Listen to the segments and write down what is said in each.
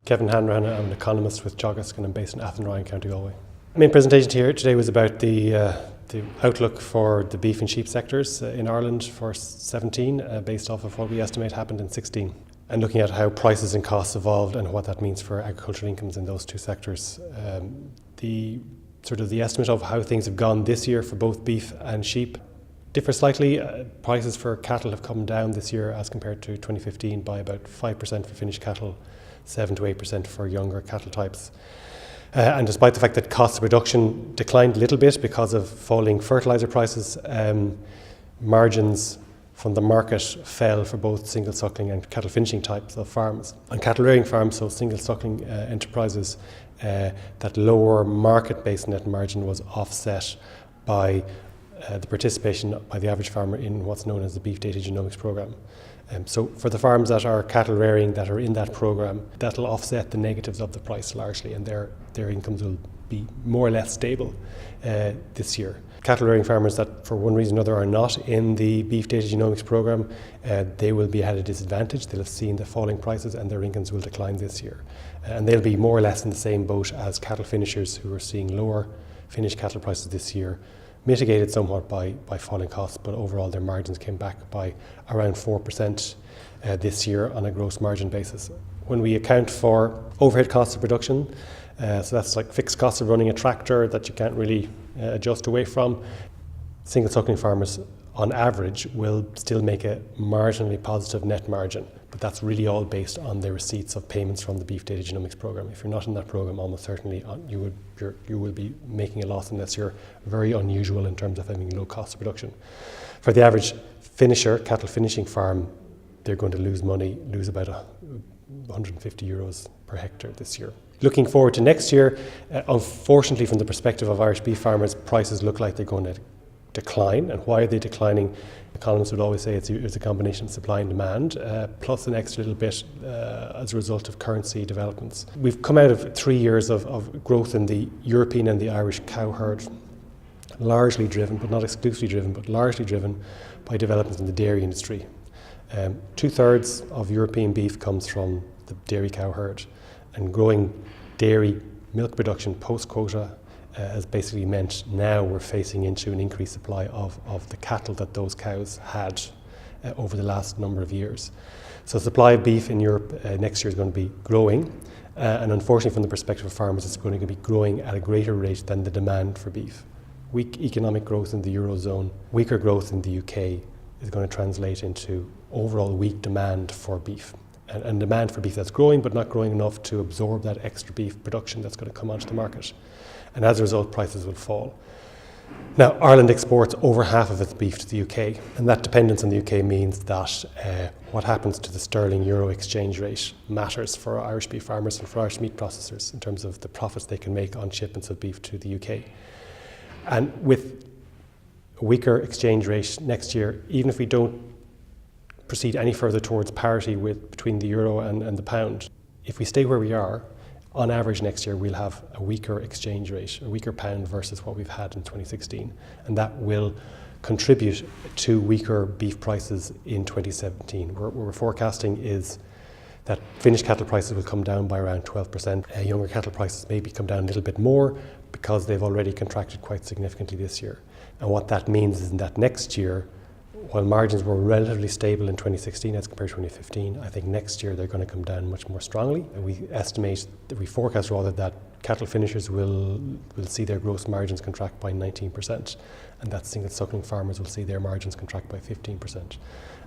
Kevin Hanrahan. I'm an economist with Teagasc and I'm based in Hanrahan, County Galway. The main presentation here today was about the outlook for the beef and sheep sectors in Ireland for 17, based off of what we estimate happened in 16, and looking at how prices and costs evolved and what that means for agricultural incomes in those two sectors. The estimate of how things have gone this year for both beef and sheep differ slightly. Prices for cattle have come down this year as compared to 2015 by about 5% for finished cattle, 7 to 8% for younger cattle types. And despite the fact that cost of production declined a little bit because of falling fertiliser prices, margins from the market fell for both single suckling and cattle finishing types of farms. On cattle rearing farms, so single suckling enterprises, that lower market-based net margin was offset by the participation by the average farmer in what's known as the Beef Data Genomics Programme. So for the farms that are cattle rearing that are in that programme, that'll offset the negatives of the price largely, and their incomes will be more or less stable this year. Cattle rearing farmers that for one reason or another are not in the Beef Data Genomics Programme, they will be at a disadvantage. They'll have seen the falling prices and their incomes will decline this year. And they'll be more or less in the same boat as cattle finishers who are seeing lower finished cattle prices this year, mitigated somewhat by falling costs, but overall their margins came back by around 4% this year on a gross margin basis. When we account for overhead costs of production, so that's like fixed costs of running a tractor that you can't really adjust away from, single suckling farmers on average will still make a marginally positive net margin, but that's really all based on the receipts of payments from the Beef Data Genomics Programme. If you're not in that programme, almost certainly you will be making a loss unless you're very unusual in terms of having low cost of production. For the average finisher, cattle finishing farm, they're going to lose money, lose about €150 per hectare this year. Looking forward to next year, unfortunately from the perspective of Irish beef farmers, prices look like they're going to decline. And why are they declining? Economists would always say it's a combination of supply and demand, plus an extra little bit as a result of currency developments. We've come out of 3 years of growth in the European and the Irish cow herd, largely driven, but not exclusively driven, but largely driven by developments in the dairy industry. 2/3 of European beef comes from the dairy cow herd, and growing dairy milk production post-quota has basically meant now we're facing into an increased supply of the cattle that those cows had over the last number of years. So supply of beef in Europe next year is going to be growing, and unfortunately from the perspective of farmers it's going to be growing at a greater rate than the demand for beef. Weak economic growth in the Eurozone, weaker growth in the UK is going to translate into overall weak demand for beef. And demand for beef that's growing, but not growing enough to absorb that extra beef production that's going to come onto the market. And as a result, prices will fall. Now, Ireland exports over half of its beef to the UK, and that dependence on the UK means that what happens to the sterling-euro exchange rate matters for Irish beef farmers and for Irish meat processors in terms of the profits they can make on shipments of beef to the UK. And with a weaker exchange rate next year, even if we don't proceed any further towards parity between the euro and the pound, if we stay where we are, on average next year we'll have a weaker exchange rate, a weaker pound versus what we've had in 2016, and that will contribute to weaker beef prices in 2017. What we're forecasting is that finished cattle prices will come down by around 12%. Younger cattle prices maybe come down a little bit more because they've already contracted quite significantly this year. And what that means is that next year, while margins were relatively stable in 2016 as compared to 2015, I think next year they're going to come down much more strongly. And we forecast rather that cattle finishers will see their gross margins contract by 19%, and that single suckling farmers will see their margins contract by 15%.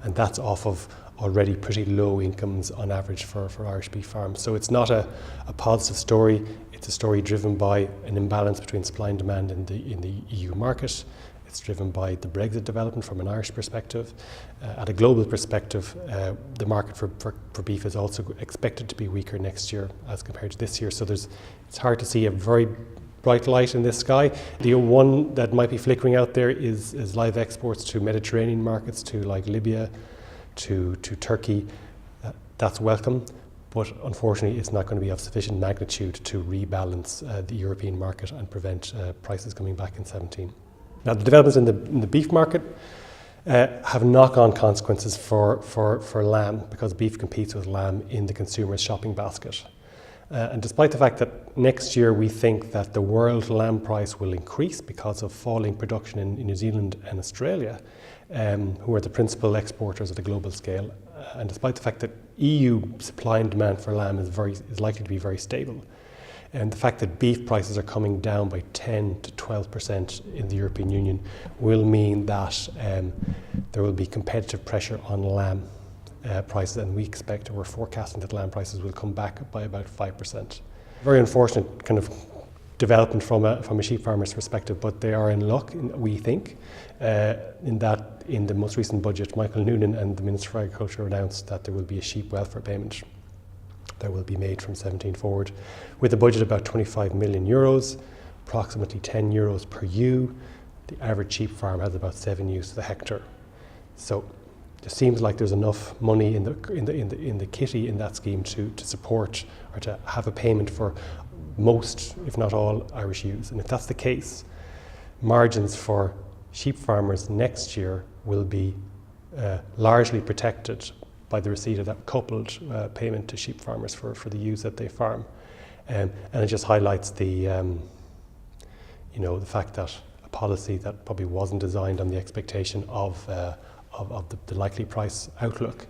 And that's off of already pretty low incomes on average for Irish beef farms. So it's not a positive story. It's a story driven by an imbalance between supply and demand in the EU market. It's driven by the Brexit development from an Irish perspective. At a global perspective, the market for beef is also expected to be weaker next year as compared to this year. So it's hard to see a very bright light in this sky. The one that might be flickering out there is live exports to Mediterranean markets, to like Libya, to Turkey. That's welcome, but unfortunately it's not going to be of sufficient magnitude to rebalance the European market and prevent prices coming back in 2017. Now, the developments in the beef market have knock-on consequences for lamb, because beef competes with lamb in the consumer's shopping basket. And despite the fact that next year we think that the world lamb price will increase because of falling production in New Zealand and Australia, who are the principal exporters at the global scale, and despite the fact that EU supply and demand for lamb is likely to be very stable, and the fact that beef prices are coming down by 10 to 12% in the European Union will mean that there will be competitive pressure on lamb prices, and we're forecasting that lamb prices will come back by about 5%. Very unfortunate kind of development from a sheep farmer's perspective, but they are in luck, we think, in that in the most recent budget, Michael Noonan and the Minister for Agriculture announced that there will be a sheep welfare payment that will be made from 17 forward, with a budget about 25 million euros, approximately 10 euros per ewe. The average sheep farm has about 7 ewes to the hectare. So it seems like there's enough money in the kitty in that scheme to support or to have a payment for most, if not all, Irish ewes. And if that's the case, margins for sheep farmers next year will be largely protected by the receipt of that coupled payment to sheep farmers for the ewes that they farm. And it just highlights the fact that a policy that probably wasn't designed on the expectation of the likely price outlook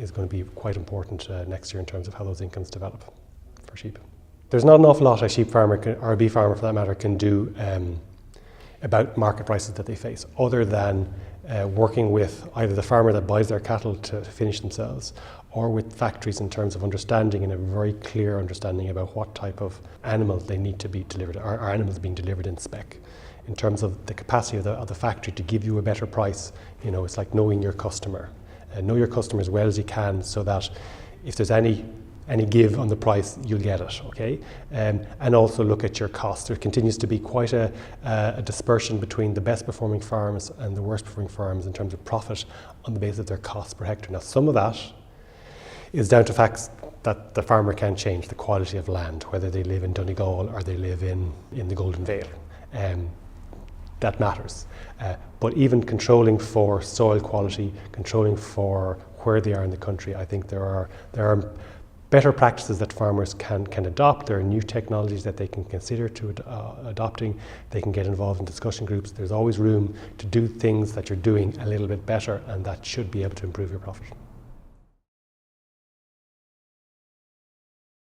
is going to be quite important next year in terms of how those incomes develop for sheep. There's not an awful lot a sheep farmer or a beef farmer for that matter can do about market prices that they face, other than working with either the farmer that buys their cattle to finish themselves, or with factories in terms of understanding and a very clear understanding about what type of animals they need to be delivered, are animals being delivered in spec. In terms of the capacity of the factory to give you a better price, it's like knowing your customer. Know your customer as well as you can, so that if there's any give on the price, you'll get it, okay? And also look at your costs. There continues to be quite a dispersion between the best performing farms and the worst performing farms in terms of profit on the basis of their costs per hectare. Now, some of that is down to facts that the farmer can change, the quality of land, whether they live in Donegal or they live in the Golden Vale. That matters. But even controlling for soil quality, controlling for where they are in the country, I think there are better practices that farmers can adopt. There are new technologies that they can consider adopting. They can get involved in discussion groups. There's always room to do things that you're doing a little bit better, and that should be able to improve your profit.